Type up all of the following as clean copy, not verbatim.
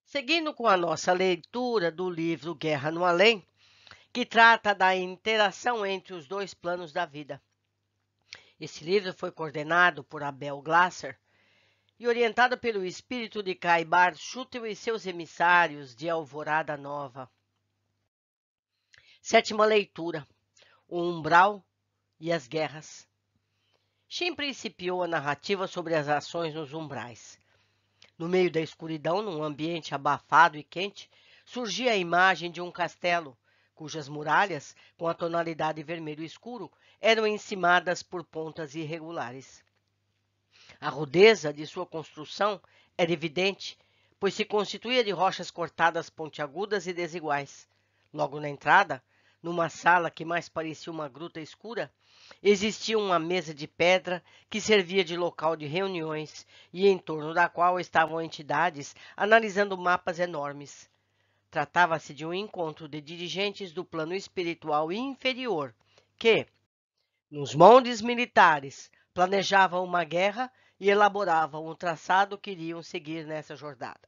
Seguindo com a nossa leitura do livro Guerra no Além, que trata da interação entre os dois planos da vida. Esse livro foi coordenado por Abel Glasser e orientado pelo espírito de Caibar Schutel e seus emissários de Alvorada Nova. Sétima leitura: O Umbral e as Guerras. Shin principiou a narrativa sobre as ações nos umbrais. No meio da escuridão, num ambiente abafado e quente, surgia a imagem de um castelo, cujas muralhas, com a tonalidade vermelho escuro, eram encimadas por pontas irregulares. A rudeza de sua construção era evidente, pois se constituía de rochas cortadas pontiagudas e desiguais. Logo na entrada, numa sala que mais parecia uma gruta escura, existia uma mesa de pedra que servia de local de reuniões e em torno da qual estavam entidades analisando mapas enormes. Tratava-se de um encontro de dirigentes do plano espiritual inferior que, nos moldes militares, planejavam uma guerra e elaboravam o traçado que iriam seguir nessa jornada.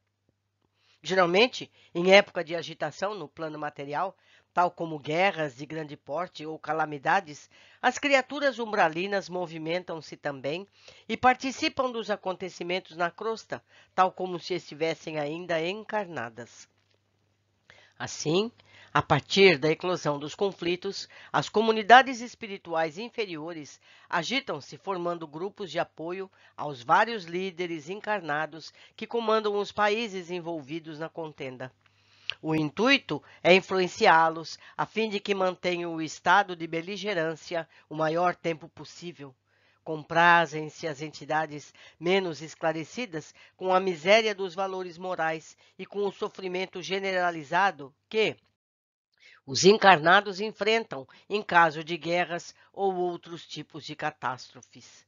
Geralmente, em época de agitação no plano material, tal como guerras de grande porte ou calamidades, as criaturas umbralinas movimentam-se também e participam dos acontecimentos na crosta, tal como se estivessem ainda encarnadas. Assim, a partir da eclosão dos conflitos, as comunidades espirituais inferiores agitam-se formando grupos de apoio aos vários líderes encarnados que comandam os países envolvidos na contenda. O intuito é influenciá-los a fim de que mantenham o estado de beligerância o maior tempo possível. Comprazem-se as entidades menos esclarecidas com a miséria dos valores morais e com o sofrimento generalizado que os encarnados enfrentam em caso de guerras ou outros tipos de catástrofes.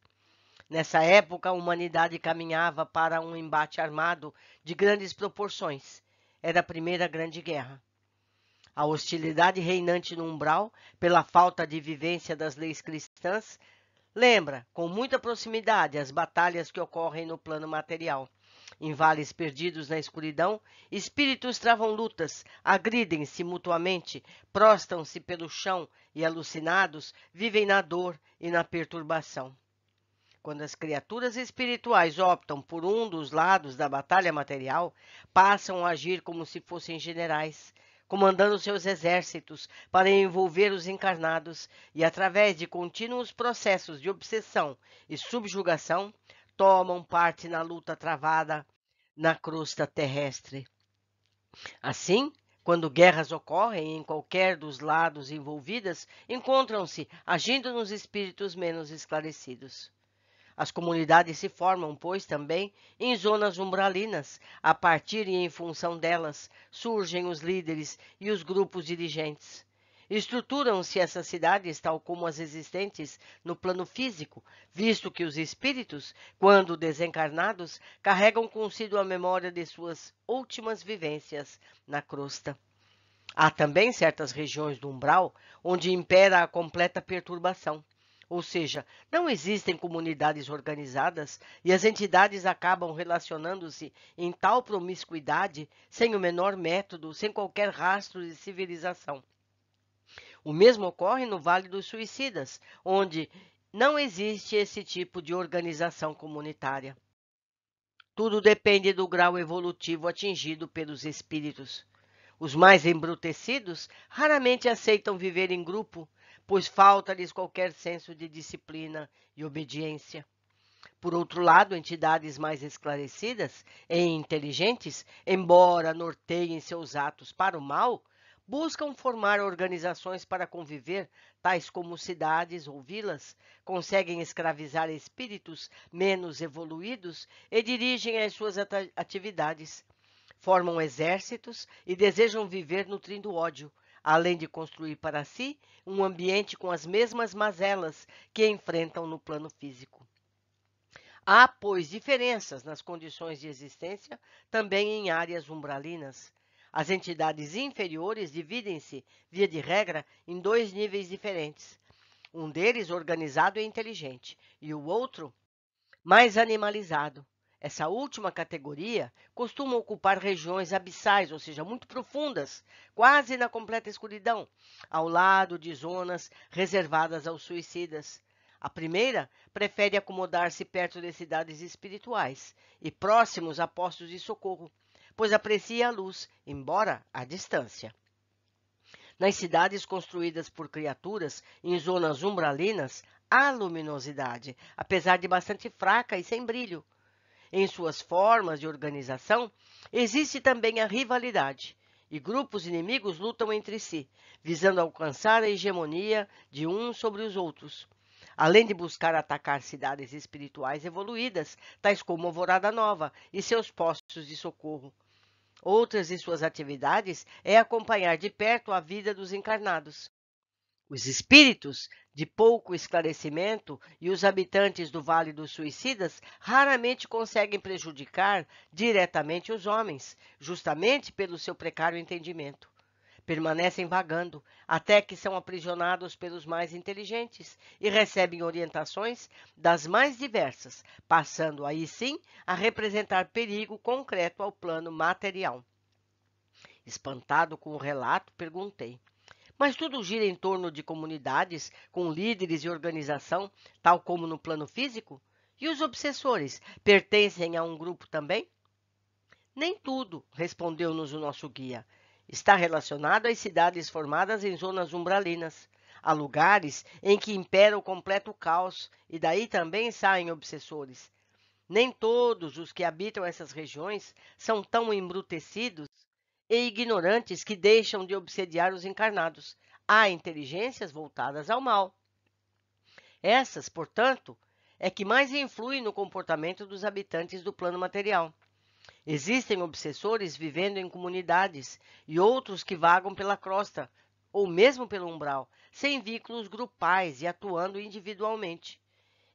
Nessa época, a humanidade caminhava para um embate armado de grandes proporções. Era a Primeira Grande Guerra. A hostilidade reinante no umbral, pela falta de vivência das leis cristãs, lembra com muita proximidade as batalhas que ocorrem no plano material. Em vales perdidos na escuridão, espíritos travam lutas, agridem-se mutuamente, prostam-se pelo chão e, alucinados, vivem na dor e na perturbação. Quando as criaturas espirituais optam por um dos lados da batalha material, passam a agir como se fossem generais, comandando seus exércitos para envolver os encarnados e, através de contínuos processos de obsessão e subjugação, tomam parte na luta travada na crosta terrestre. Assim, quando guerras ocorrem em qualquer dos lados envolvidos, encontram-se agindo nos espíritos menos esclarecidos. As comunidades se formam, pois, também em zonas umbralinas. A partir e em função delas, surgem os líderes e os grupos dirigentes. Estruturam-se essas cidades tal como as existentes no plano físico, visto que os espíritos, quando desencarnados, carregam consigo a memória de suas últimas vivências na crosta. Há também certas regiões do umbral onde impera a completa perturbação. Ou seja, não existem comunidades organizadas e as entidades acabam relacionando-se em tal promiscuidade, sem o menor método, sem qualquer rastro de civilização. O mesmo ocorre no Vale dos Suicidas, onde não existe esse tipo de organização comunitária. Tudo depende do grau evolutivo atingido pelos espíritos. Os mais embrutecidos raramente aceitam viver em grupo, pois falta-lhes qualquer senso de disciplina e obediência. Por outro lado, entidades mais esclarecidas e inteligentes, embora norteiem seus atos para o mal, buscam formar organizações para conviver, tais como cidades ou vilas, conseguem escravizar espíritos menos evoluídos e dirigem as suas atividades. Formam exércitos e desejam viver nutrindo ódio, além de construir para si um ambiente com as mesmas mazelas que enfrentam no plano físico. Há, pois, diferenças nas condições de existência também em áreas umbralinas. As entidades inferiores dividem-se, via de regra, em dois níveis diferentes. Um deles organizado e inteligente, e o outro mais animalizado. Essa última categoria costuma ocupar regiões abissais, ou seja, muito profundas, quase na completa escuridão, ao lado de zonas reservadas aos suicidas. A primeira prefere acomodar-se perto de cidades espirituais e próximos a postos de socorro, pois aprecia a luz, embora à distância. Nas cidades construídas por criaturas em zonas umbralinas, há luminosidade, apesar de bastante fraca e sem brilho. Em suas formas de organização, existe também a rivalidade, e grupos inimigos lutam entre si, visando alcançar a hegemonia de uns sobre os outros. Além de buscar atacar cidades espirituais evoluídas, tais como Alvorada Nova e seus postos de socorro. Outras de suas atividades é acompanhar de perto a vida dos encarnados. Os espíritos de pouco esclarecimento e os habitantes do Vale dos Suicidas raramente conseguem prejudicar diretamente os homens, justamente pelo seu precário entendimento. Permanecem vagando até que são aprisionados pelos mais inteligentes e recebem orientações das mais diversas, passando aí sim a representar perigo concreto ao plano material. Espantado com o relato, perguntei: mas tudo gira em torno de comunidades com líderes e organização, tal como no plano físico? E os obsessores pertencem a um grupo também? Nem tudo, respondeu-nos o nosso guia. Está relacionado às cidades formadas em zonas umbralinas. Há lugares em que impera o completo caos, e daí também saem obsessores. Nem todos os que habitam essas regiões são tão embrutecidos e ignorantes que deixam de obsediar os encarnados. Há inteligências voltadas ao mal. Essas, portanto, é que mais influem no comportamento dos habitantes do plano material. Existem obsessores vivendo em comunidades e outros que vagam pela crosta, ou mesmo pelo umbral, sem vínculos grupais e atuando individualmente.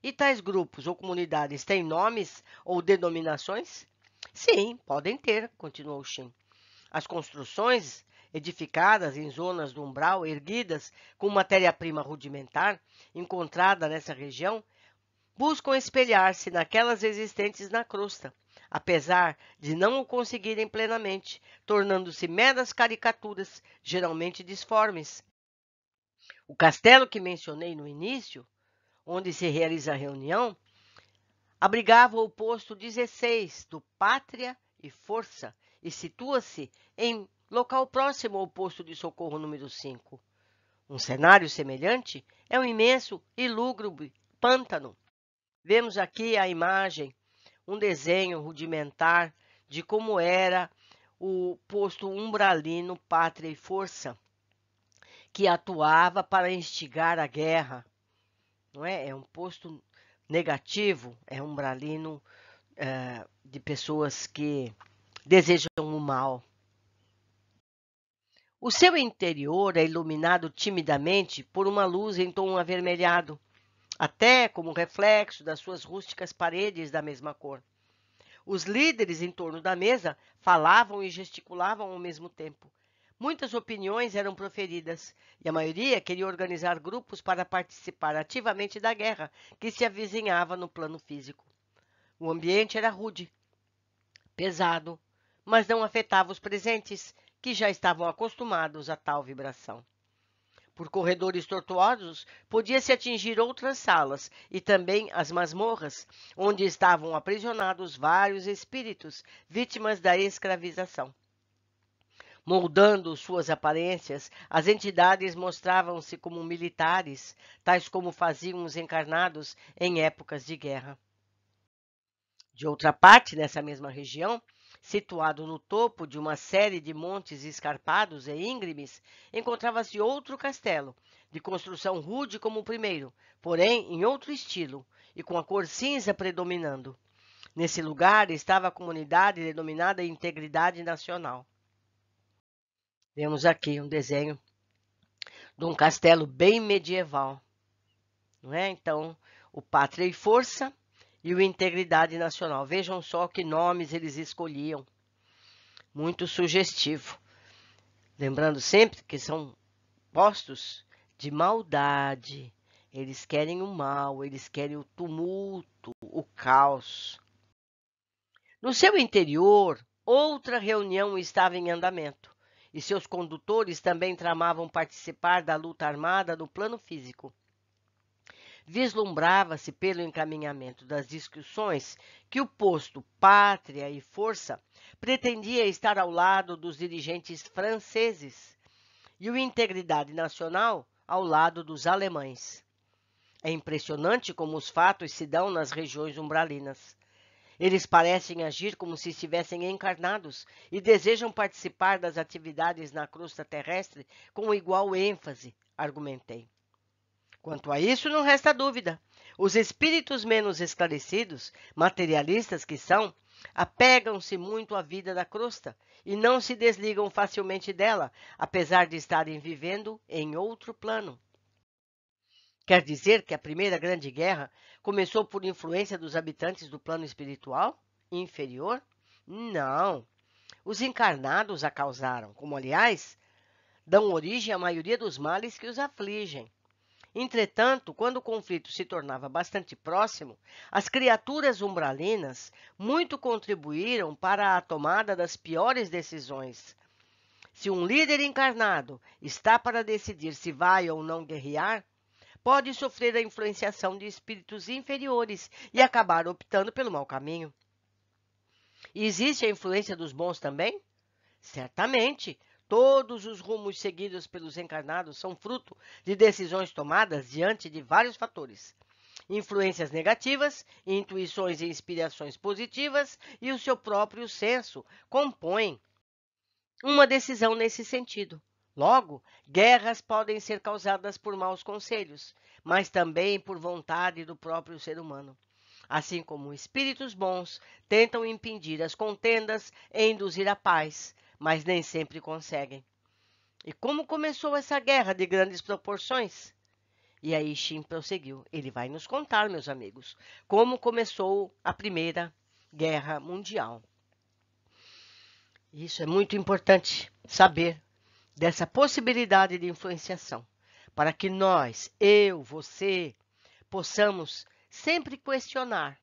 E tais grupos ou comunidades têm nomes ou denominações? Sim, podem ter, continuou Shin. As construções edificadas em zonas do umbral, erguidas com matéria-prima rudimentar, encontrada nessa região, buscam espelhar-se naquelas existentes na crosta, apesar de não o conseguirem plenamente, tornando-se meras caricaturas, geralmente disformes. O castelo que mencionei no início, onde se realiza a reunião, abrigava o posto 16 do Pátria e Força e situa-se em local próximo ao posto de socorro número 5. Um cenário semelhante é um imenso e lúgubre pântano. Vemos aqui a imagem, um desenho rudimentar de como era o posto umbralino Pátria e Força, que atuava para instigar a guerra. Não é? É um posto negativo, é umbralino de pessoas que desejam o mal. O seu interior é iluminado timidamente por uma luz em tom avermelhado, até como reflexo das suas rústicas paredes da mesma cor. Os líderes em torno da mesa falavam e gesticulavam ao mesmo tempo. Muitas opiniões eram proferidas, e a maioria queria organizar grupos para participar ativamente da guerra que se avizinhava no plano físico. O ambiente era rude, pesado, mas não afetava os presentes, que já estavam acostumados a tal vibração. Por corredores tortuosos, podia-se atingir outras salas e também as masmorras, onde estavam aprisionados vários espíritos vítimas da escravização. Moldando suas aparências, as entidades mostravam-se como militares, tais como faziam os encarnados em épocas de guerra. De outra parte, nessa mesma região, situado no topo de uma série de montes escarpados e íngremes, encontrava-se outro castelo, de construção rude como o primeiro, porém em outro estilo e com a cor cinza predominando. Nesse lugar estava a comunidade denominada Integridade Nacional. Vemos aqui um desenho de um castelo bem medieval, não é? Então, o Pátria e Força e o Integridade Nacional. Vejam só que nomes eles escolhiam. Muito sugestivo. Lembrando sempre que são postos de maldade. Eles querem o mal, eles querem o tumulto, o caos. No seu interior, outra reunião estava em andamento, e seus condutores também tramavam participar da luta armada no plano físico. Vislumbrava-se pelo encaminhamento das discussões que o posto Pátria e Força pretendia estar ao lado dos dirigentes franceses e o Integridade Nacional ao lado dos alemães. É impressionante como os fatos se dão nas regiões umbralinas. Eles parecem agir como se estivessem encarnados e desejam participar das atividades na crosta terrestre com igual ênfase, argumentei. Quanto a isso, não resta dúvida. Os espíritos menos esclarecidos, materialistas que são, apegam-se muito à vida da crosta e não se desligam facilmente dela, apesar de estarem vivendo em outro plano. Quer dizer que a Primeira Grande Guerra começou por influência dos habitantes do plano espiritual inferior? Não. Os encarnados a causaram, como, aliás, dão origem à maioria dos males que os afligem. Entretanto, quando o conflito se tornava bastante próximo, as criaturas umbralinas muito contribuíram para a tomada das piores decisões. Se um líder encarnado está para decidir se vai ou não guerrear, pode sofrer a influenciação de espíritos inferiores e acabar optando pelo mau caminho. E existe a influência dos bons também? Certamente. Todos os rumos seguidos pelos encarnados são fruto de decisões tomadas diante de vários fatores. Influências negativas, intuições e inspirações positivas e o seu próprio senso compõem uma decisão nesse sentido. Logo, guerras podem ser causadas por maus conselhos, mas também por vontade do próprio ser humano. Assim como espíritos bons tentam impedir as contendas e induzir a paz, mas nem sempre conseguem. E como começou essa guerra de grandes proporções? E aí Shin prosseguiu. Ele vai nos contar, meus amigos, como começou a Primeira Guerra Mundial. Isso é muito importante saber dessa possibilidade de influenciação, para que nós, eu, você, possamos sempre questionar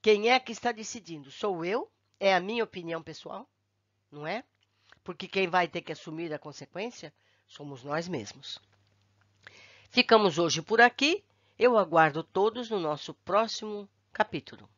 quem é que está decidindo. Sou eu? É a minha opinião pessoal? Não é? Porque quem vai ter que assumir a consequência somos nós mesmos. Ficamos hoje por aqui. Eu aguardo todos no nosso próximo capítulo.